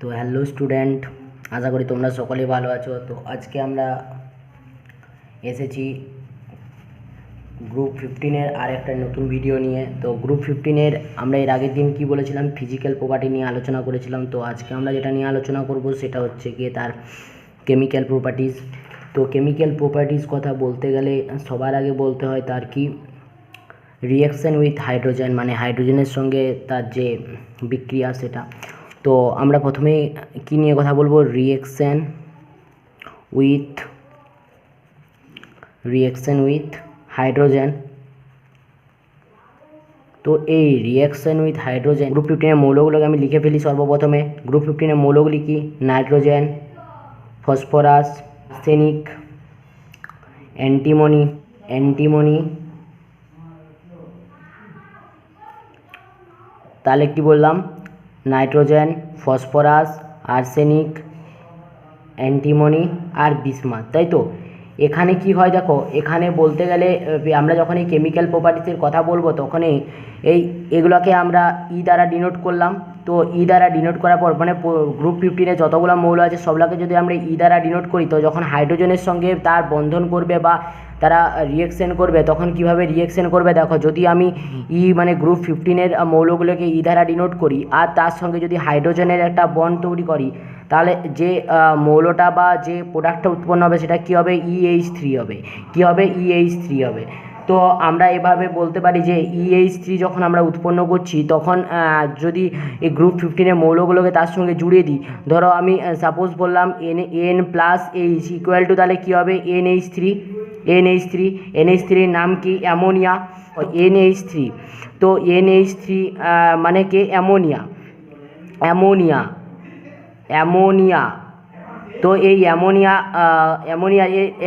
তো hello student, আশা করি তোমরা সকলেই ভালো আছো। তো আজকে আমরা এসেছি গ্রুপ 15-এর আর একটা নতুন ভিডিও নিয়ে। তো গ্রুপ 15-এর আমরা এর আগের দিন কি বলেছিলাম, ফিজিক্যাল প্রপার্টি নিয়ে আলোচনা করেছিলাম। তো আজকে আমরা যেটা নিয়ে আলোচনা করব সেটা হচ্ছে গিয়ে তার কেমিক্যাল প্রপার্টিজ। তো কেমিক্যাল প্রপার্টিজ কথা বলতে গেলে সবার আগে বলতে হয় তার কি রিঅ্যাকশান উইথ হাইড্রোজেন, মানে হাইড্রোজেনের সঙ্গে তার যে বিক্রিয়া সেটা। তো আমরা প্রথমে কি নিয়ে কথা বলবো, রিঅ্যাকশান উইথ হাইড্রোজেন। তো এই রিঅ্যাকশান উইথ হাইড্রোজেন গ্রুপ 15-এর মৌলগুলোকে আমি লিখে ফেলি সর্বপ্রথমে। গ্রুপ 15-এর মৌলগুলি কি, নাইট্রোজেন, ফসফরাস, আর্সেনিক, অ্যান্টিমনি। তাহলে কি বললাম, নাইট্রোজেন, ফসফরাস, আর্সেনিক, অ্যান্টিমনি আর বিসমাথ, তাই তো। এখানে কি হয় দেখো, এখানে বলতে গেলে আমরা যখন এই কেমিক্যাল প্রপার্টিসের কথা বলবো তখনই এগুলোকে আমরা দ্বারা ডিনোট করলাম। তো দ্বারা ডিনোট করার পর মানে গ্রুপ 15-এ যতগুলো মৌল আছে সবগুলোকে যদি আমরা দ্বারা ডিনোট করি, তো যখন হাইড্রোজেনের সঙ্গে তার বন্ধন করবে বা তারা রিঅ্যাকশন করবে তখন কিভাবে রিঅ্যাকশন করবে দেখো। যদি আমি মানে গ্রুপ 15-এর মৌলগুলোকে দ্বারা ডিনোট করি আর তার সঙ্গে যদি হাইড্রোজেনের একটা বন্ড তৈরি করি, তাহলে যে মৌলটা বা যে প্রোডাক্টটা উৎপন্ন হবে সেটা কী হবে, EH3 হবে। কী হবে, EH3 হবে। তো আমরা এভাবে বলতে পারি যে EH3 যখন আমরা উৎপন্ন করছি তখন যদি এই গ্রুপ 15-এর মৌলগুলোকে তার সঙ্গে জুড়ে দিই, ধরো আমি সাপোজ বললাম N plus H equal to, তাহলে কী হবে, NH3 নাম কি, অ্যামোনিয়া। NH3, তো NH3 মানে কি, অ্যামোনিয়া। তো এই অ্যামোনিয়া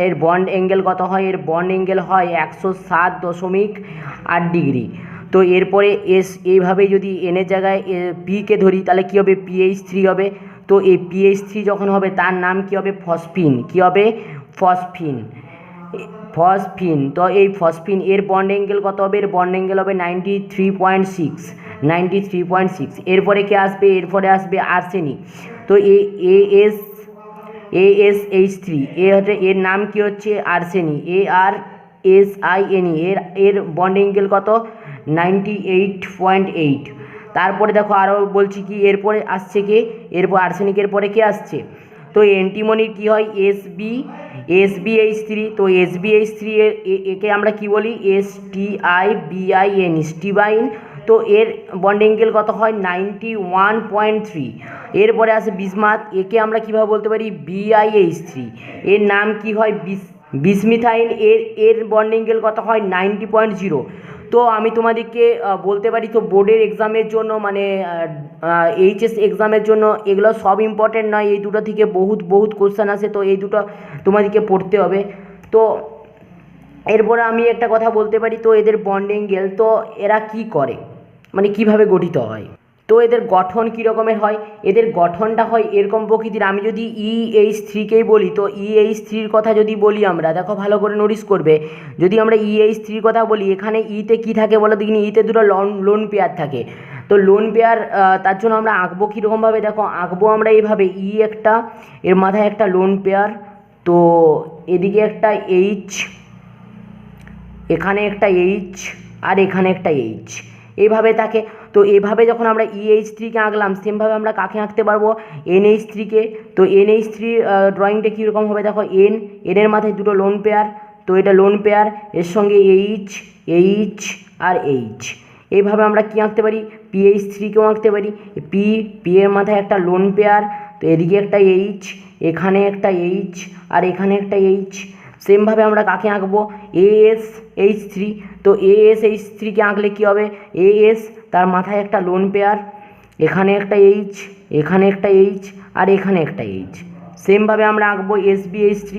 এর বন্ড অ্যাঙ্গেল কত হয়, এর বন্ড অ্যাঙ্গেল হয় 107.8 ডিগ্রি। তো এরপরে এইভাবে যদি এনের জায়গায় পিকে ধরি তাহলে কী হবে, PH3 হবে। তো এই PH3 যখন হবে তার নাম কী হবে, ফসফিন। কী হবে, ফসফিন। তো এই ফসফিন এর বন্ড অ্যাঙ্গেল কত হবে, এর বন্ড অ্যাঙ্গেল হবে 93.6। এরপরে কে আসবে, এরপরে আসবে আর্সেনিক। তো ASH3 এর নাম কি হচ্ছে, আর্সেনি, ARSINE। এর বন্ড অ্যাঙ্গেল কত, 98.8। তারপরে দেখো আরও বলছি কি, এরপরে আসছে কে, এরপর আর্সেনিকের পরে কে আসছে, তো অ্যান্টিমনির কী হয়, SbH3। তো SbH3 একে আমরা কি বলি, STIBIN, স্টিবাইন। তো এর বন্ড অ্যাঙ্গেল কত হয়, 91.3। এরপরে আসে বিসমাথ, একে আমরা কীভাবে বলতে পারি, BiH3। এর নাম কি হয়, বিসমিথাইল। এর বন্ড অ্যাঙ্গেল কত হয়, 90.0। তো আমি তোমাদেরকে বলতে পারি, তো বোর্ডের এক্সামের জন্য মানে HS এক্সামের জন্য এগুলো সব ইম্পর্টেন্ট নয়, এই দুটো থেকে বহুত কোশ্চেন আসে, তো এই দুটো তোমাদেরকে পড়তে হবে। তো এরপরে আমি একটা কথা বলতে পারি, তো এদের বন্ড অ্যাঙ্গেল, তো এরা কি করে, মানে কিভাবে গঠিত হয়, তো এদের গঠন কী রকমের হয়, এদের গঠনটা হয় এরকম প্রকৃতির। আমি যদি EH3কেই বলি, তো EH3-র কথা যদি বলি আমরা, দেখো ভালো করে নোটিস করবে, যদি আমরা EH3-র কথা বলি, এখানে ইতে কী থাকে বলো দেখিনি, ইতে দুটো লোন পেয়ার থাকে। তো লোন পেয়ার, তার জন্য আমরা আঁকবো কীরকমভাবে, দেখো আঁকবো আমরা এইভাবে, একটা, এর মাথায় একটা লোন পেয়ার, তো এদিকে একটা H, এখানে একটা H আর এখানে একটা H, এইভাবে থাকে। তো এভাবে যখন আমরা EH3কে আঁকলাম, সেমভাবে আমরা কাকে আঁকতে পারবো, NH3কে। তো NH3 ড্রয়িংটা কীরকম হবে দেখো, এনের মাথায় দুটো লোন পেয়ার, তো এটা লোন পেয়ার, এর সঙ্গে H আর H। এইভাবে আমরা কী আঁকতে পারি, PH3কেও আঁকতে পারি, পি এর মাথায় একটা লোন পেয়ার, তো এদিকে একটা H, এখানে একটা H আর এখানে একটা H। সেমভাবে আমরা কাকে আঁকবো, ASH3। তো ASH3কে আঁকলে কী হবে, AS, তার মাথায় একটা লোন পেয়ার, এখানে একটা H, এখানে একটা H আর এখানে একটা H। সেমভাবে আমরা আঁকবো SbH3।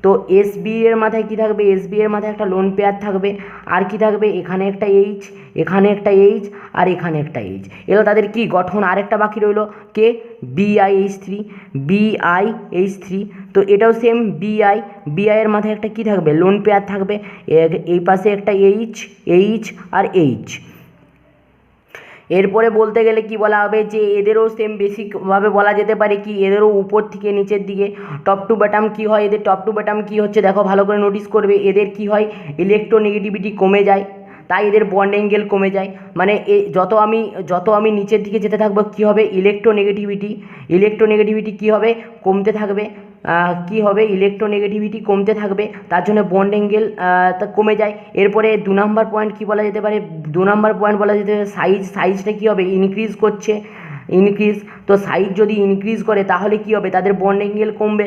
তো SB এর মাথায় কী থাকবে, SB এর মাথায় একটা লোন পেয়ার থাকবে, আর কি থাকবে, এখানে একটা H, এখানে একটা H আর এখানে একটা H। এগুলো তাদের কি গঠন। আরেকটা বাকি রইল কে, BiH3। তো এটাও সেম, BI এর মাথায় একটা কি থাকবে, লোন পেয়ার থাকবে, এই পাশে একটা H আর H। এরপরে বলতে গেলে কি বলা হবে যে এদেরও সেম বেসিকভাবে বলা যেতে পারে কি এদেরও উপর থেকে নিচের দিকে টপ টু বটম কি হয়, এদের টপ টু বটম কি হচ্ছে দেখো ভালো করে নোটিস করবে, এদের কি হয় ইলেকট্রোনেগেটিভিটি কমে যায়, তাই এদের বন্ড অ্যাঙ্গেল কমে যায়। মানে যত আমি নিচের দিকে যেতে থাকবো কি হবে ইলেকট্রোনেগেটিভিটি কি হবে কমতে থাকবে, কি হবে ইলেকট্রোনেগেটিভিটি কমতে থাকবে, তার জন্য বন্ড অ্যাঙ্গেল তা কমে যায়। এরপরে 2 নম্বর পয়েন্ট কি বলা যেতে পারে, 2 নম্বর পয়েন্ট বলা যেতে পারে সাইজটা কি হবে ইনক্রিজ করছে, তো সাইজ যদি ইনক্রিজ করে তাহলে কি হবে তাদের বন্ড অ্যাঙ্গেল কমবে।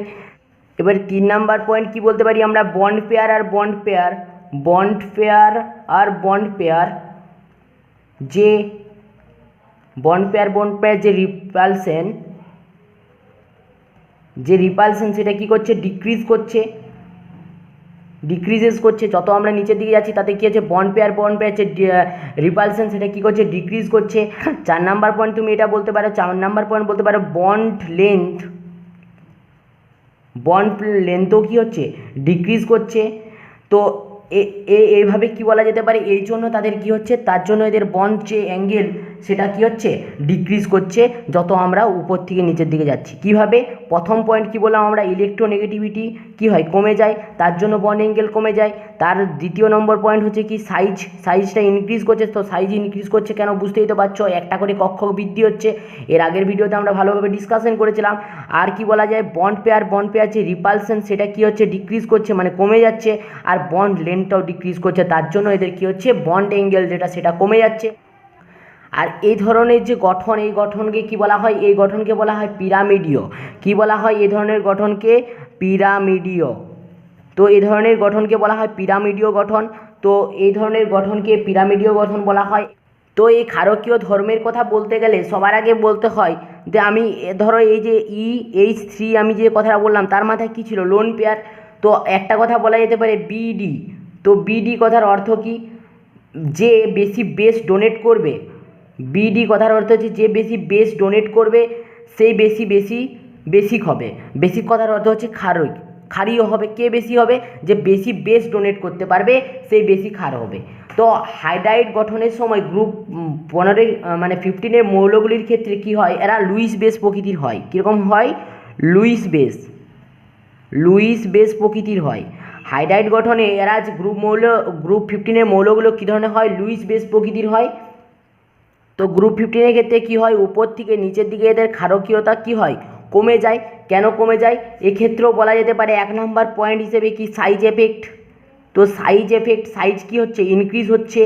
এবার 3 নম্বর পয়েন্ট কি বলতে পারি আমরা, বন্ড পেয়ার আর বন্ড পেয়ার যে যে রিপালশন সেটা কি করছে ডিক্রিজেস করছে, যত আমরা নিচের দিকে যাচ্ছি তাতে কি হচ্ছে বন্ড পেয়ার যে রিপালশন সেটা কি করছে ডিক্রিজ করছে। 4 নম্বর পয়েন্ট তুমি এটা বলতে পারো, 4 নম্বর পয়েন্ট বলতে পারো বন্ড লেন্থও কি হচ্ছে ডিক্রিজ করছে। তো এইভাবে কি বলা যেতে পারে, এই জন্য তাদের কি হচ্ছে, তার জন্য এদের বন্ড যে অ্যাঙ্গেল সেটা কি হচ্ছে ডিক্রিজ করছে যত আমরা উপর থেকে নিচের দিকে যাচ্ছি। কিভাবে, প্রথম পয়েন্ট কি বললাম আমরা ইলেকট্রোনেগেটিভিটি কি হয় কমে যায়, তার জন্য বন্ড অ্যাঙ্গেল কমে যায়। তার দ্বিতীয় নম্বর পয়েন্ট হচ্ছে কি সাইজটা ইনক্রিজ করছে, তো সাইজ ইনক্রিজ করছে কেন বুঝতেই তো পারছো, একটা করে কক্ষ বৃদ্ধি হচ্ছে, এর আগের ভিডিওতে আমরা ভালোভাবে ডিসকাশন করেছিলাম। আর কি বলা যায় বন্ড পেয়ার যে রিপালশন সেটা কি হচ্ছে ডিক্রিজ করছে মানে কমে যাচ্ছে, আর বন্ড লেন্থটাও ডিক্রিজ করছে, তার জন্য এদের কি হচ্ছে বন্ড অ্যাঙ্গেল যেটা সেটা কমে যাচ্ছে। আর এই ধরনের যে গঠন, এই গঠনকে কি বলা হয়, এই গঠনকে বলা হয় পিরামিডীয়। কি বলা হয় এই ধরনের গঠনকে পিরামিডীয়। তো এই ধরনের গঠনকে বলা হয় পিরামিডীয় গঠন, তো এই ধরনের গঠনকে পিরামিডীয় গঠন বলা হয়। তো এই ক্ষারকীয় ধর্মের কথা বলতে গেলে সবার আগে বলতে হয় যে আমি ধরো এই যে EH3 আমি যে কথাটা বললাম তার মাথায় কী ছিল লোন পেয়ার, তো একটা কথা বলা যেতে পারে বিডি। তো বিডি কথার অর্থ কি, যে বেশি বেস ডোনেট করবে, বিডি কথার অর্থ হচ্ছে যে বেশি বেস ডোনেট করবে সেই বেসিক হবে। বেসিক কথার অর্থ হচ্ছে ক্ষারীয় হবে, কে বেশি হবে, যে বেশি বেস ডোনেট করতে পারবে সেই বেশি ক্ষার হবে। তো হাইড্রাইড গঠনের সময় গ্রুপ 15 মানে 15 মৌলগুলির ক্ষেত্রে কি হয়, এরা লুইস বেস প্রকৃতির হয়। কীরকম হয়, লুইস বেস প্রকৃতির হয়। হাইড্রাইড গঠনে এরা গ্রুপ 15 মৌলগুলো কী ধরনের হয়, লুইস বেস প্রকৃতির হয়। তো গ্রুপ 15 ক্ষেত্রে কি হয়, উপর থেকে নিচের দিকে এদের ক্ষারকীয়তা কি হয় কমে যায়। কেন কমে যায়, এক্ষেত্রেও বলা যেতে পারে 1 নম্বর পয়েন্ট হিসেবে কি সাইজ এফেক্ট। তো সাইজ কি হচ্ছে ইনক্রিজ হচ্ছে,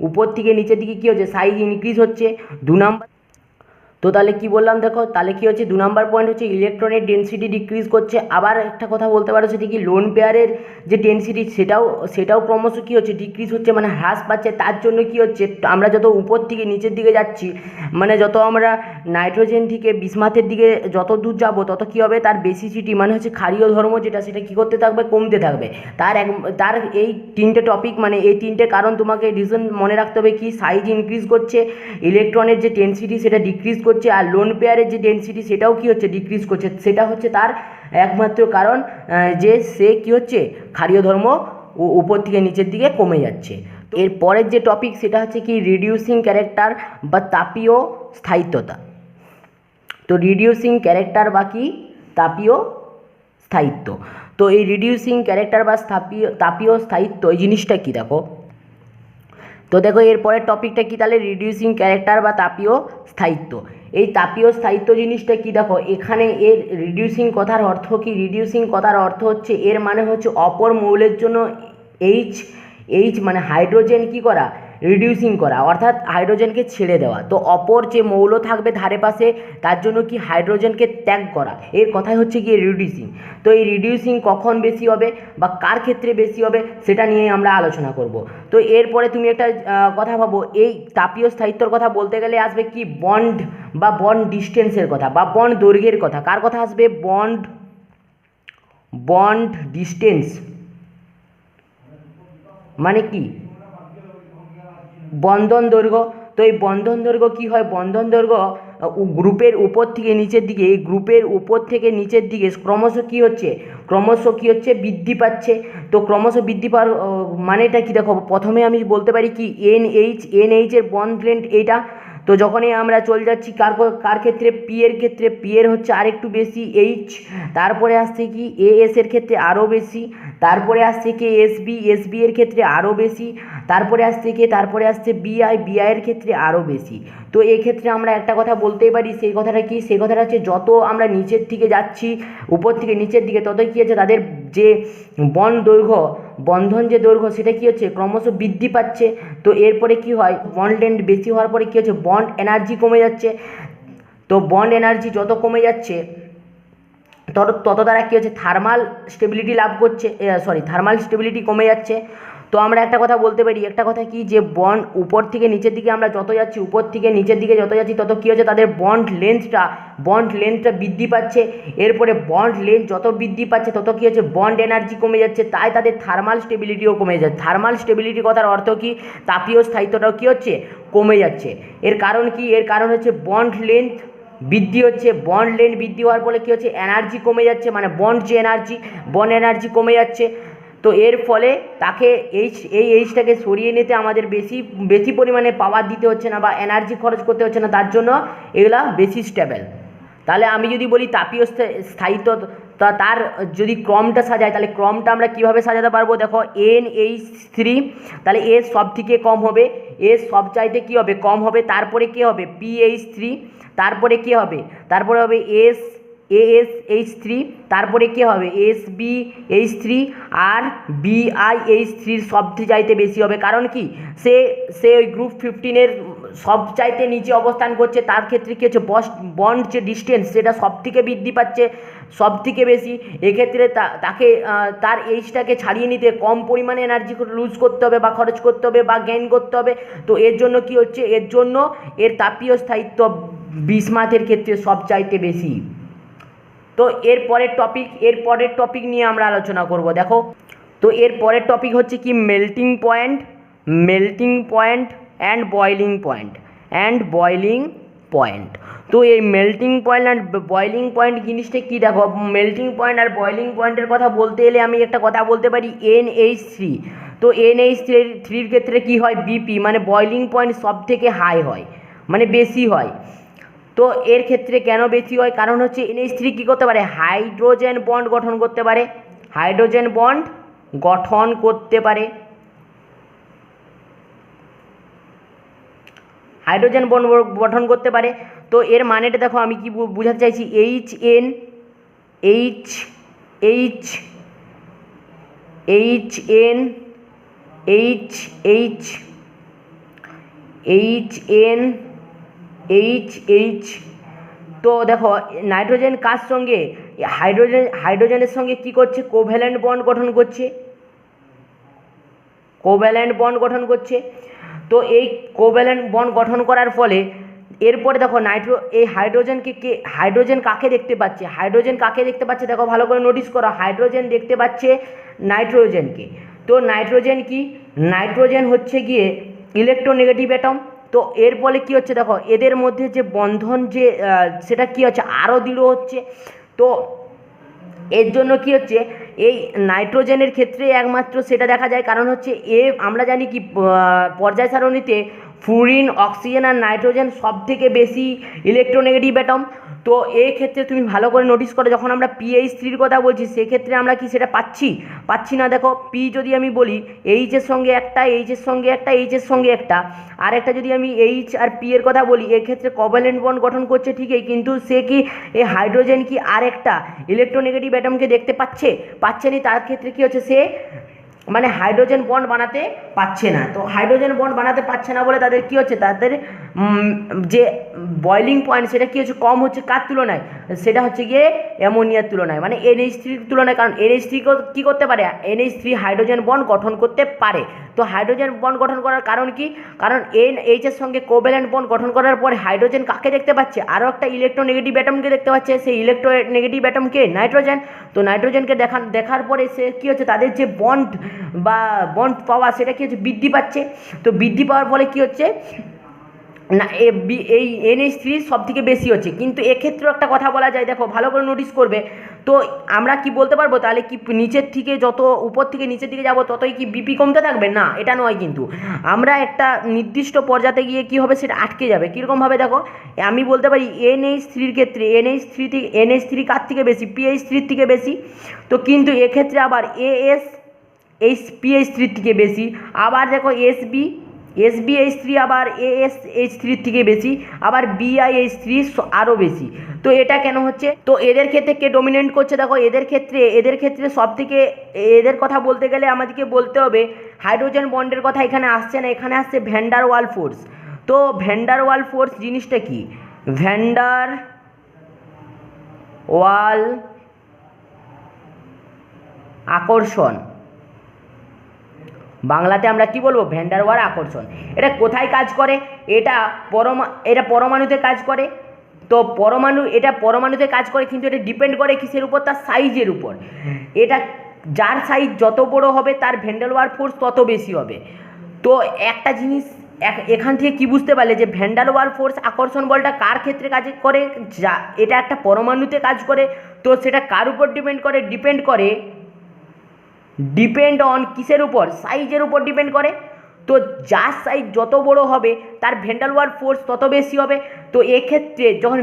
উপর থেকে নিচের দিকে কি হচ্ছে সাইজ ইনক্রিজ হচ্ছে। 2 নম্বর, তো তাহলে কি বললাম দেখো, তাহলে কি হচ্ছে 2 নম্বর পয়েন্ট হচ্ছে ইলেকট্রনের ডেনসিটি ডিক্রিজ করছে। আবার একটা কথা বলতে পারো সেটা কি লোন পেয়ারের যে ডেনসিটি সেটাও ক্রমশ কী হচ্ছে ডিক্রিজ হচ্ছে মানে হ্রাস পাচ্ছে। তার জন্য কি হচ্ছে আমরা যত উপর থেকে নিচের দিকে যাচ্ছি, মানে যত আমরা নাইট্রোজেন থেকে বিসমাথের দিকে যত দূর যাব তত কী হবে তার বেসিসিটি মানে হচ্ছে ক্ষারীয় ধর্ম যেটা সেটা কী করতে থাকবে কমতে থাকবে। তার এই 3টে টপিক মানে এই 3টে কারণ তোমাকে রিজন মনে রাখতে হবে, কি সাইজ ইনক্রিজ করছে, ইলেকট্রনের যে ডেনসিটি সেটা ডিক্রিজ করছে, আর লোন পেয়ারের যে ডেনসিটি সেটাও কি হচ্ছে ডিক্রিজ করছে। সেটা হচ্ছে তার একমাত্র কারণ যে সে কি হচ্ছে ক্ষারীয় ধর্ম উপর থেকে নিচের দিকে কমে যাচ্ছে। এর পরের যে টপিক সেটা হচ্ছে কি রিডিউসিং ক্যারেক্টার বা তাপীয় স্থায়িত্বতা। তো রিডিউসিং ক্যারেক্টার বা কি তাপীয় স্থায়িত্ব। তো এই রিডিউসিং ক্যারেক্টার বা তাপীয় স্থায়িত্ব এই জিনিসটা কি দেখো, তো দেখো এরপরের টপিকটা কি তাহলে রিডিউসিং ক্যারেক্টার বা তাপীয় স্থায়িত্ব। এই তাপীয় স্থায়িত্ব জিনিসটা কি দেখো, এখানে এর রিডিউসিং কথার অর্থ কি, রিডিউসিং কথার অর্থ হচ্ছে এর মানে হচ্ছে অপর মৌলের জন্য এইচ মানে হাইড্রোজেন কি করা রিডিউসিং করা, অর্থাৎ হাইড্রোজেনকে ছেড়ে দেওয়া। তো অপর যে মৌল থাকবে ধারে পাশে তার জন্য কি হাইড্রোজেনকে ত্যাগ করা, এর কথাই হচ্ছে কি রিডিউসিং। তো এই রিডিউসিং কখন বেশি হবে বা কার ক্ষেত্রে বেশি হবে সেটা নিয়ে আমরা আলোচনা করব। তো এরপরে তুমি একটা কথা ভাবো, এই তাপীয় স্থায়িত্বর কথা বলতে গেলে আসবে কি বন্ড বা বন্ড ডিস্টেন্সের কথা বা বন্ড দৈর্ঘ্যের কথা। কার কথা আসবে, বন্ড ডিস্টেন্স মানে কি বন্ধন দৈর্ঘ্য। তো এই বন্ধন দৈর্ঘ্য কী হয়, বন্ধন দৈর্ঘ্য গ্রুপের উপর থেকে নিচের দিকে, এই গ্রুপের উপর থেকে নিচের দিকে ক্রমশ কী হচ্ছে, বৃদ্ধি পাচ্ছে। তো ক্রমশ বৃদ্ধি পাওয়ার মানেটা কি, দেখো প্রথমে আমি বলতে পারি কি এনএইচ এর বন্ড লেন্থ এইটা। তো যখনই আমরা চলে যাচ্ছি কার ক্ষেত্রে, পি এর ক্ষেত্রে, পি এর হচ্ছে আরেকটু বেশি এইচ, তারপরে আসছে কি এএস এর ক্ষেত্রে আরও বেশি, তারপরে আসছে কি এসবি এর ক্ষেত্রে আরও বেশি, তারপরে আসছে বিআই এর ক্ষেত্রে আরও বেশি। তো এক্ষেত্রে আমরা একটা কথা বলতেই পারি, সেই কথাটা কি, সেই কথাটা হচ্ছে যত আমরা নিচের দিকে যাচ্ছি, উপর থেকে নিচের দিকে, ততই কী হচ্ছে তাদের যে বন্ধন যে দৈর্ঘ্য সেটা কী হচ্ছে ক্রমশ বৃদ্ধি পাচ্ছে। তো এরপরে কি হয়, বন্ড লেন্থ বেশি হওয়ার পরে কী হচ্ছে, বন্ড এনার্জি কমে যাচ্ছে। তো বন্ড এনার্জি যত কমে যাচ্ছে তত তারা কী হচ্ছে, থার্মাল স্টেবিলিটি কমে যাচ্ছে। তো আমরা একটা কথা বলতে পারি, একটা কথা কি, যে বন্ড উপর থেকে নিচের দিকে আমরা যত যাচ্ছি, উপর থেকে নিচের দিকে যত যাচ্ছি, তত কী হচ্ছে তাদের বন্ড লেন্থটা বৃদ্ধি পাচ্ছে। এরপরে বন্ড লেন্থ যত বৃদ্ধি পাচ্ছে তত কী হচ্ছে, বন্ড এনার্জি কমে যাচ্ছে, তাই তাদের থার্মাল স্টেবিলিটিও কমে যাচ্ছে। থার্মাল স্টেবিলিটি কথার অর্থ কি, তাপীয় স্থায়িত্বটাও কী হচ্ছে, কমে যাচ্ছে। এর কারণ কি, এর কারণ হচ্ছে বন্ড লেন্থ বৃদ্ধি হচ্ছে। বন্ড লেন্থ বৃদ্ধি হওয়ার ফলে কী হচ্ছে, এনার্জি কমে যাচ্ছে, মানে বন্ড এনার্জি কমে যাচ্ছে। তো এর ফলে তাকে এইচটাকে সরিয়ে নিতে আমাদের বেশি পরিমাণে পাওয়ার দিতে হচ্ছে না বা এনার্জি খরচ করতে হচ্ছে না, তার জন্য এগুলা বেশি স্টেবল। তাহলে আমি যদি বলি তাপীয় স্থায়িত্ব, তার যদি ক্রমটা সাজাই, তাহলে ক্রমটা আমরা কীভাবে সাজাতে পারবো, দেখো NH3, তাহলে এস সব থেকে কম হবে, এস সব চাইতে কী হবে, কম হবে। তারপরে কী হবে, PH3, তারপরে কী হবে, ASH3, তারপরে কী হবে, SBH3, আর BIH3 সবচেয়ে চাইতে বেশি হবে। কারণ কি, সে ওই গ্রুপ 15-এর সব চাইতে নিচে অবস্থান করছে, তার ক্ষেত্রে কী হচ্ছে, বন্ড যে ডিস্টেন্স সেটা সব থেকে বৃদ্ধি পাচ্ছে, সব থেকে বেশি। এক্ষেত্রে তাকে তার এইচটাকে ছাড়িয়ে নিতে কম পরিমাণে এনার্জি লুজ করতে হবে বা খরচ করতে হবে বা গেইন করতে হবে। তো এর জন্য কি হচ্ছে, এর জন্য এর তাপীয় স্থায়িত্ব বিসমাথের ক্ষেত্রে সবচাইতে বেশি। তো এর পরের টপিক নিয়ে আমরা আলোচনা করব। দেখো, তো এর পরের টপিক হচ্ছে কি, melting point and boiling point. তো এই melting point and boiling point জিনিসটা কী, দেখো মেল্টিং পয়েন্ট আর বয়লিং পয়েন্টের কথা বলতে এলে আমি একটা কথা বলতে পারি, NH3। তো NH3-র ক্ষেত্রে কী হয়, BP মানে বয়লিং পয়েন্ট সব থেকে হাই হয়, মানে বেশি হয়। তো এর ক্ষেত্রে কেন বেশি হয়, কারণ হচ্ছে NH3 কী করতে পারে, হাইড্রোজেন বন্ড গঠন করতে পারে, হাইড্রোজেন বন্ড গঠন করতে পারে। তো এর মানেটা দেখো আমি কি বোঝাতে চাইছি, HN তো দেখো নাইট্রোজেন কার সঙ্গে, হাইড্রোজেনের সঙ্গে কি করছে, কোভ্যালেন্ট বন্ড গঠন করছে। তো এই কোভ্যালেন্ট বন্ড গঠন করার ফলে এরপরে দেখো এই হাইড্রোজেন কাকে দেখতে পাচ্ছে, দেখো ভালো করে নোটিস করো, হাইড্রোজেন দেখতে পাচ্ছে নাইট্রোজেনকে। তো নাইট্রোজেন হচ্ছে গিয়ে ইলেকট্রোনেগেটিভ অ্যাটম। তো এর ফলে কী হচ্ছে, দেখো এদের মধ্যে যে বন্ধন সেটা কী হচ্ছে, আরও দৃঢ় হচ্ছে। তো এর জন্য কী হচ্ছে, এই নাইট্রোজেনের ক্ষেত্রে একমাত্র সেটা দেখা যায়, কারণ হচ্ছে আমরা জানি কি, পর্যায় সারণীতে ফ্লুরিন, অক্সিজেন আর নাইট্রোজেন সব থেকে বেশি ইলেকট্রোনেগেটিভ অ্যাটম। তো এই ক্ষেত্রে তুমি ভালো করে নোটিস করো, যখন আমরা PH3-র কথা বলছি সেক্ষেত্রে আমরা কি সেটা পাচ্ছি না। দেখো পি যদি আমি বলি, এইচের সঙ্গে একটা, আর একটা যদি আমি এইচ আর পি এর কথা বলি, এক্ষেত্রে কোভ্যালেন্ট বন্ড গঠন করছে ঠিকই, কিন্তু সে কি এই হাইড্রোজেন কি আর একটা ইলেকট্রোনেগেটিভ অ্যাটমকে দেখতে পাচ্ছে না, তার ক্ষেত্রে কী হচ্ছে, সে মানে হাইড্রোজেন বন্ড বানাতে পারছে না। তো হাইড্রোজেন বন্ড বানাতে পারছে না বলে তাদের কী হচ্ছে, তাদের যে বয়লিং পয়েন্ট সেটা কী হচ্ছে, কম হচ্ছে কার তুলনায়, সেটা হচ্ছে গিয়ে অ্যামোনিয়ার তুলনায়, মানে NH3-র তুলনায়। কারণ NH3 কী করতে পারে, NH3 হাইড্রোজেন বন্ড গঠন করতে পারে। তো হাইড্রোজেন বন্ড গঠন করার কারণ কি, কারণ NH-এর সঙ্গে কোভ্যালেন্ট বন্ড গঠন করার পরে হাইড্রোজেন কাকে দেখতে পাচ্ছে, আরও একটা ইলেকট্রোনেগেটিভ অ্যাটমকে দেখতে পাচ্ছে, সেই ইলেকট্রোনেগেটিভ অ্যাটমকে নাইট্রোজেন। তো নাইট্রোজেনকে দেখার পরে সে কী হচ্ছে, তাদের যে বন্ড পাওয়া সেটা কী হচ্ছে, বৃদ্ধি পাচ্ছে। তো বৃদ্ধি পাওয়ার ফলে কী হচ্ছে, না এই NH3 সব থেকে বেশি হচ্ছে, কিন্তু এক্ষেত্রেও একটা কথা বলা যায়, দেখো ভালো করে নোটিস করবে। তো আমরা কি বলতে পারবো তাহলে কি নিচের থেকে যত উপর থেকে নিচের দিকে যাব ততই কি বিপি কমতে থাকবে? না, এটা নয়, কিন্তু আমরা একটা নির্দিষ্ট পর্যায়ে গিয়ে কি হবে সেটা আটকে যাবে। কীরকমভাবে দেখো, আমি বলতে পারি NH3-র ক্ষেত্রে NH3 কার থেকে বেশি? PH3-র থেকে বেশি। তো কিন্তু এক্ষেত্রে আবার PH3-র থেকে বেশি। আবার দেখো SbH3 আবার ASH3-র থেকে বেশি, আবার BiH3 আরও বেশি। তো এটা কেন হচ্ছে? তো এদের ক্ষেত্রে কে ডমিনেন্ট করছে? দেখো এদের ক্ষেত্রে সব থেকে, এদের কথা বলতে গেলে আমাদেরকে বলতে হবে হাইড্রোজেন বন্ডের কথা এখানে আসছে না, এখানে আসছে ভ্যান্ডার ওয়াল ফোর্স। তো ভ্যান্ডার ওয়াল ফোর্স জিনিসটা কি? ভ্যান্ডার ওয়াল আকর্ষণ, বাংলাতে আমরা কি বলবো? ভ্যান্ডার ওয়াল আকর্ষণ। এটা কোথায় কাজ করে? এটা পরমাণুতে কাজ করে। তো পরমাণুতে কাজ করে, কিন্তু এটা ডিপেন্ড করে কিসের উপর? তার সাইজের উপর। এটা যার সাইজ যত বড় হবে তার ভ্যান্ডার ওয়াল ফোর্স তত বেশি হবে। তো একটা জিনিস এখান থেকে কি বুঝতে পারলে যে ভ্যান্ডার ওয়াল ফোর্স আকর্ষণ বলটা কার ক্ষেত্রে কাজ করে? যা এটা একটা পরমাণুতে কাজ করে। তো সেটা কার উপর ডিপেন্ড অন কিসের উপর? সাইজের উপর ডিপেন্ড করে। তো যার সাইজ যত বড় হবে তার ভ্যান্ডার ওয়াল ফোর্স তত বেশি হবে। তো এক্ষেত্রে যখন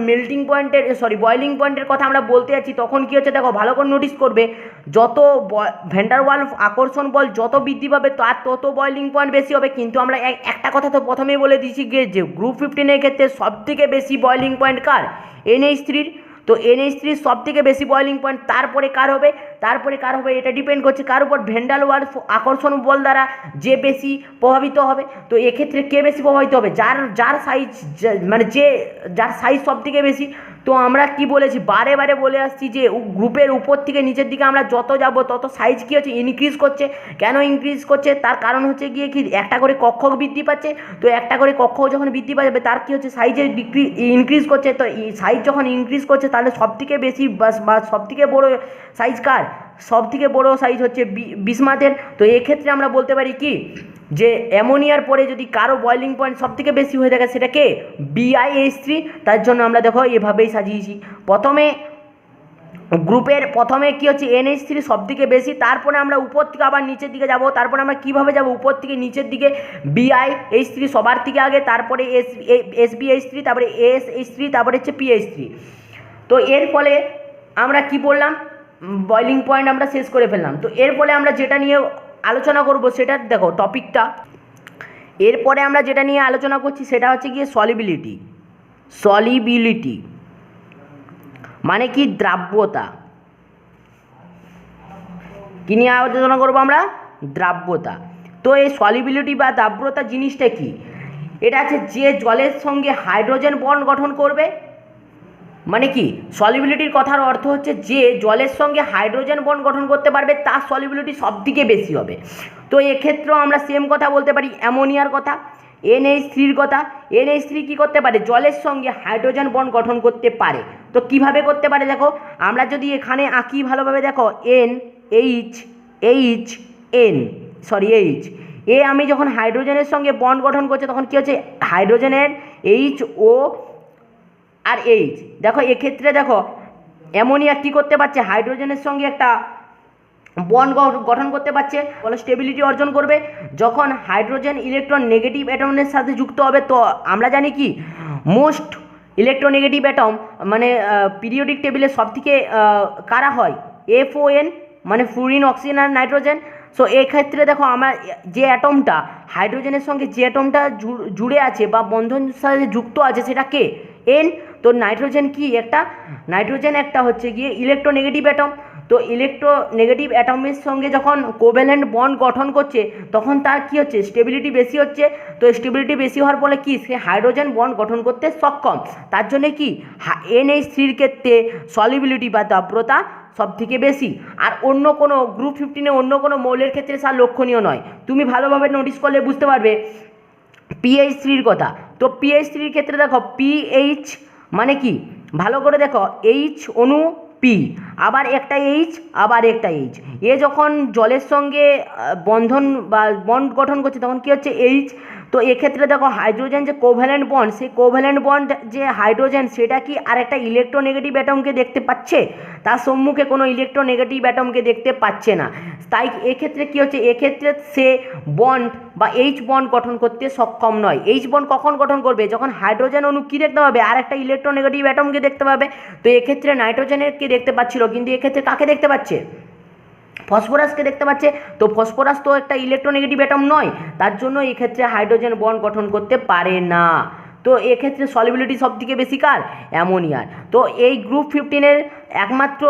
বয়লিং পয়েন্টের কথা আমরা বলতে যাচ্ছি তখন কী হচ্ছে দেখো ভালো করে নোটিস করবে, যত ভ্যান্ডার ওয়াল আকর্ষণ বল যত বৃদ্ধি পাবে তার তত বয়লিং পয়েন্ট বেশি হবে। কিন্তু আমরা একটা কথা তো প্রথমেই বলে দিয়েছি যে গ্রুপ 15-এর ক্ষেত্রে সবথেকে বেশি বয়লিং পয়েন্ট কার? NH3-র। তো NH3 সব থেকে বেশি বয়লিং পয়েন্ট, তারপরে কার হবে? এটা ডিপেন্ড করছে কার উপর? ভ্যান্ডার ওয়াল আকর্ষণ বল দ্বারা যে বেশি প্রভাবিত হবে। তো এক্ষেত্রে কে বেশি প্রভাবিত হবে? যার সাইজ সব থেকে বেশি। তো আমরা কি বলেছি, বারে বারে বলে আসছি যে গ্রুপের উপর থেকে নিচের দিকে আমরা যত যাব তত সাইজ কী হচ্ছে? ইনক্রিজ করছে। কেন ইনক্রিজ করছে? তার কারণ হচ্ছে গিয়ে কি, একটা করে কক্ষ বৃদ্ধি পাচ্ছে। তো একটা করে কক্ষ যখন বৃদ্ধি পাবে তার কী হচ্ছে? সাইজের ইনক্রিজ করছে। তো সাইজ যখন ইনক্রিজ করছে তাহলে সবথেকে বেশি বা সবথেকে বড় সাইজ কার? সবথেকে বড় সাইজ হচ্ছে বিসমাথের। তো এক্ষেত্রে আমরা বলতে পারি কি, যে অ্যামোনিয়ার পরে যদি কারো বয়লিং পয়েন্ট সবথেকে বেশি হয়ে থাকে সেটা কে? BiH3। তার জন্য আমরা দেখো এভাবেই সাজিয়েছি। গ্রুপের প্রথমে কী হচ্ছে? NH3 সবথেকে বেশি, তারপরে আমরা উপর থেকে আবার নিচের দিকে যাব। তারপরে আমরা কীভাবে যাব? উপর থেকে নিচের দিকে BiH3 সবার থেকে আগে, তারপরে SbH3, তারপরে ASH3, তারপরে হচ্ছে PH3। তো এর ফলে আমরা কি বললাম? বয়লিং পয়েন্ট আমরা শেষ করে ফেললাম। তো এর ফলে আমরা যেটা নিয়ে আলোচনা করব সেটা দেখো টপিকটা, এরপরে আমরা যেটা নিয়ে আলোচনা করছি সেটা হচ্ছে গিয়ে সলিবিলিটি মানে কি? দ্রাব্যতা। কী নিয়ে আলোচনা করবো আমরা? দ্রাব্যতা। তো এই সলিবিলিটি বা দ্রাব্যতা জিনিসটা কি? এটা হচ্ছে যে জলের সঙ্গে হাইড্রোজেন বন্ড গঠন করবে। মানে কি? সলিবিলিটির কথার অর্থ হচ্ছে যে জলের সঙ্গে হাইড্রোজেন বন্ড গঠন করতে পারবে তার সলিবিলিটি সবথেকে বেশি হবে। তো এক্ষেত্রেও আমরা সেম কথা বলতে পারি অ্যামোনিয়ার কথা, NH3-র কথা। NH3 কী করতে পারে? জলের সঙ্গে হাইড্রোজেন বন্ড গঠন করতে পারে। তো কিভাবে করতে পারে দেখো, আমরা যদি এখানে আঁকি ভালোভাবে দেখো, H আমি যখন হাইড্রোজেনের সঙ্গে বন্ড গঠন করছে তখন কী হচ্ছে? হাইড্রোজেনের HO আর H। দেখো এক্ষেত্রে দেখো অ্যামোনিয়া কী করতে পারছে? হাইড্রোজেনের সঙ্গে একটা বন্ড গঠন করতে পারছে, ফলে স্টেবিলিটি অর্জন করবে। যখন হাইড্রোজেন ইলেকট্রন নেগেটিভ অ্যাটমের সাথে যুক্ত হবে, তো আমরা জানি কি মোস্ট ইলেকট্রোনেগেটিভ অ্যাটম মানে পিরিয়ডিক টেবিলে সবথেকে কারা হয়? FON, মানে ফ্লুরিন, অক্সিজেন আর নাইট্রোজেন। সো এক্ষেত্রে দেখো আমার যে অ্যাটমটা হাইড্রোজেনের সঙ্গে যে অ্যাটমটা জুড়ে আছে বা বন্ধনের সাথে যুক্ত আছে সেটা কে? N। তো নাইট্রোজেন একটা হচ্ছে গিয়ে ইলেকট্রোনেগেটিভ অ্যাটম। তো ইলেকট্রোনেগেটিভ অ্যাটমের সঙ্গে যখন কোভ্যালেন্ট বন্ড গঠন করছে তখন তার কী হচ্ছে? স্টেবিলিটি বেশি হচ্ছে। তো স্টেবিলিটি বেশি হওয়ার ফলে কি? সে হাইড্রোজেন বন্ড গঠন করতে সক্ষম। তার জন্যে কি NH3-র ক্ষেত্রে সলিবিলিটি বা দ্রাব্যতা সবথেকে বেশি। আর অন্য কোনো গ্রুপ 15-এ অন্য কোনো মৌলের ক্ষেত্রে তা লক্ষণীয় নয়। তুমি ভালোভাবে নোটিস করলে বুঝতে পারবে PH3-র কথা। তো PH3-র ক্ষেত্রে দেখো PH মানে কি? ভালো করে দেখো, H অণু P, আবার একটা H, আবার একটা H। এ যখন জলের সঙ্গে বন্ধন বা বন্ড গঠন করছে তখন কী হচ্ছে? H। তো এক্ষেত্রে দেখো হাইড্রোজেন যে কোভ্যালেন্ট বন্ড, সেই কোভ্যালেন্ট বন্ড যে হাইড্রোজেন সেটা কি আর একটা ইলেকট্রোনেগেটিভ অ্যাটমকে দেখতে পাচ্ছে? তার সম্মুখে কোনো ইলেকট্রোনেগেটিভ অ্যাটমকে দেখতে পাচ্ছে না। তাই এক্ষেত্রে কী হচ্ছে, এক্ষেত্রে সে বন্ড বা এইচ বন্ড গঠন করতে সক্ষম নয়। এইচ বন্ড কখন গঠন করবে? যখন হাইড্রোজেন অণু কী দেখতে পাবে? আর একটা ইলেকট্রোনেগেটিভ অ্যাটমকে দেখতে পাবে। তো এক্ষেত্রে নাইট্রোজেনের কে দেখতে পাচ্ছিল, কিন্তু এক্ষেত্রে কাকে দেখতে পাচ্ছে? ফসফরাসকে দেখতে পাচ্ছে। তো ফসফরাস তো একটা ইলেকট্রোনেগেটিভ অ্যাটম নয়, তার জন্য এক্ষেত্রে হাইড্রোজেন বন্ড গঠন করতে পারে না। তো এক্ষেত্রে সলিবিলিটি সবথেকে বেশি কার? অ্যামোনিয়ার। তো এই গ্রুপ 15-এর একমাত্র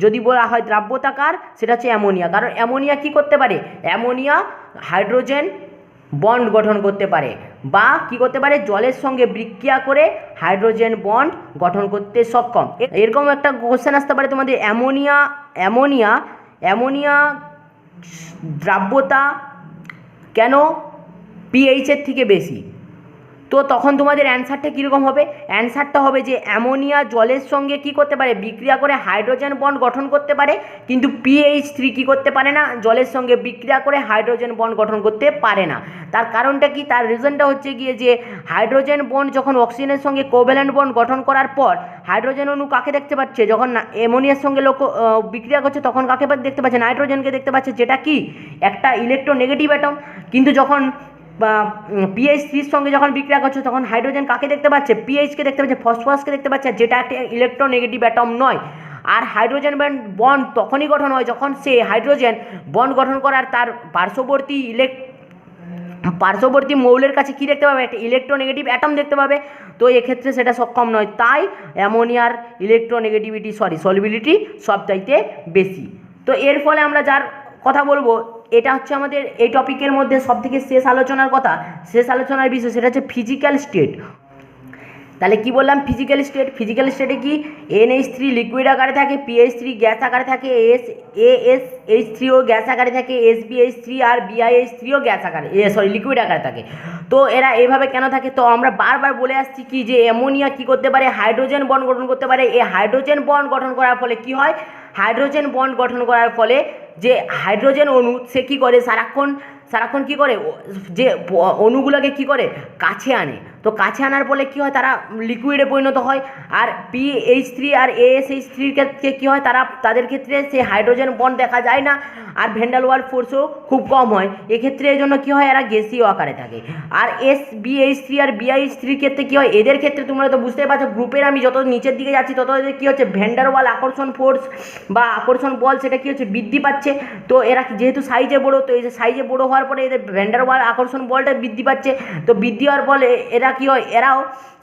যদি বলা হয় দ্রাব্যতা কার, সেটা হচ্ছে অ্যামোনিয়া। কারণ অ্যামোনিয়া কী করতে পারে? অ্যামোনিয়া হাইড্রোজেন বন্ড গঠন করতে পারে বা কী করতে পারে? জলের সঙ্গে বিক্রিয়া করে হাইড্রোজেন বন্ড গঠন করতে সক্ষম। এরকম একটা কোশ্চেন আসতে পারে তোমাদের, অ্যামোনিয়া দ্রাব্যতা কেন পিএইচের থেকে বেশি? তো তখন তোমাদের অ্যান্সারটা কীরকম হবে? অ্যান্সারটা হবে যে অ্যামোনিয়া জলের সঙ্গে কী করতে পারে? বিক্রিয়া করে হাইড্রোজেন বন্ড গঠন করতে পারে, কিন্তু PH3 কী করতে পারে না? জলের সঙ্গে বিক্রিয়া করে হাইড্রোজেন বন্ড গঠন করতে পারে না। তার কারণটা কি? তার রিজনটা হচ্ছে গিয়ে যে হাইড্রোজেন বন্ড যখন অক্সিজেনের সঙ্গে কোভ্যালেন্ট বন্ড গঠন করার পর হাইড্রোজেন অণু কাকে দেখতে পাচ্ছে? যখন অ্যামোনিয়ার সঙ্গে বিক্রিয়া করছে তখন কাকে দেখতে পাচ্ছে? নাইট্রোজেনকে দেখতে পাচ্ছে, যেটা কি একটা ইলেকট্রোনেগেটিভ অ্যাটম। কিন্তু যখন PH3-র সঙ্গে যখন বিক্রিয়া করছে তখন হাইড্রোজেন কাকে দেখতে পাচ্ছে? PH-কে দেখতে পাচ্ছে, ফসফরাসকে দেখতে পাচ্ছে, যেটা একটা ইলেকট্রোনেগেটিভ অ্যাটম নয়। আর হাইড্রোজেন বন্ড তখনই গঠন হয় যখন সে হাইড্রোজেন বন্ড গঠন করার তার পার্শ্ববর্তী মৌলের কাছে কী দেখতে পাবে? একটা ইলেকট্রোনেগেটিভ অ্যাটম দেখতে পাবে। তো এক্ষেত্রে সেটা সক্ষম নয়, তাই অ্যামোনিয়ার সলিবিলিটি সবচাইতে বেশি। তো এর ফলে আমরা যার কথা বলবো, এটা হচ্ছে আমাদের এই টপিকের মধ্যে সবথেকে শেষ আলোচনার বিষয়, সেটা হচ্ছে ফিজিক্যাল স্টেট। তাহলে কি বললাম? ফিজিক্যাল স্টেটে কি NH3 লিকুইড আকারে থাকে, PH3 গ্যাস আকারে থাকে, ASH3ও গ্যাস আকারে থাকে, SbH3 আর BiH3ও গ্যাস আকারে লিকুইড আকারে থাকে। তো এরা এইভাবে কেন থাকে? তো আমরা বারবার বলে আসছি কি যে অ্যামোনিয়া কী করতে পারে? হাইড্রোজেন বন্ড গঠন করতে পারে। এই হাইড্রোজেন বন্ড গঠন করার ফলে কি হয়? হাইড্রোজেন বন্ড গঠন করার ফলে যে হাইড্রোজেন অণু সে কী করে? সারাক্ষণ কী করে? যে অণুগুলোকে কী করে? কাছে আনে। তো কাছে আনার ফলে কী হয়? তারা লিকুইডে পরিণত হয়। আর PH3 আর ASH3-র ক্ষেত্রে কী হয়? তাদের ক্ষেত্রে সে হাইড্রোজেন বন্ড দেখা যায় না, আর ভ্যান ওয়াল ফোর্সও খুব কম হয়। এক্ষেত্রে এই জন্য কী হয়? এরা গ্যাসীয় আকারে থাকে। আর SbH3 আর BiH3-র ক্ষেত্রে কী হয়? এদের ক্ষেত্রে তোমরা তো বুঝতেই পারছো, গ্রুপের আমি যত নিচের দিকে যাচ্ছি তত এদের কী হচ্ছে? ভ্যান ওয়াল আকর্ষণ ফোর্স বা আকর্ষণ বল সেটা কী হচ্ছে? বৃদ্ধি পাচ্ছে। তো এরা যেহেতু সাইজে বড়ো, তো এই যে সাইজে বড়ো হওয়ার পরে এদের ভ্যান ওয়াল আকর্ষণ বলটা বৃদ্ধি পাচ্ছে। তো বৃদ্ধি হওয়ার ফলে এরা কী হয়?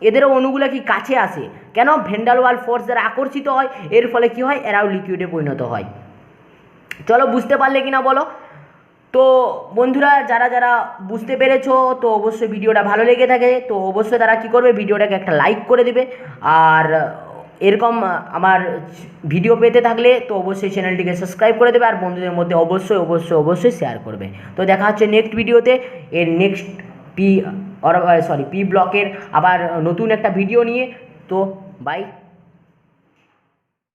এদেরও অণুগুলো কি কাছে আসে। কেন? ভ্যান ওয়াল ফোর্স দ্বারা আকর্ষিত হয়। এর ফলে কী হয়? এরাও লিকুইডে পরিণত হয়। চলো, বুঝতে পারলে কিনা বলো? তো বন্ধুরা, যারা বুঝতে পেরেছো, তো অবশ্যই ভিডিওটা ভালো লেগে থাকে তো অবশ্যই তারা কী করবে? ভিডিওটাকে একটা লাইক করে দেবে। আর এরকম আমার ভিডিও পেতে থাকলে তো অবশ্যই চ্যানেলটিকে সাবস্ক্রাইব করে দেবে, আর বন্ধুদের মধ্যে অবশ্যই শেয়ার করবে। তো দেখা হচ্ছে নেক্সট ভিডিওতে, এর নেক্সট পি ব্লকের আবার নতুন একটা ভিডিও নিয়ে। তো বাই।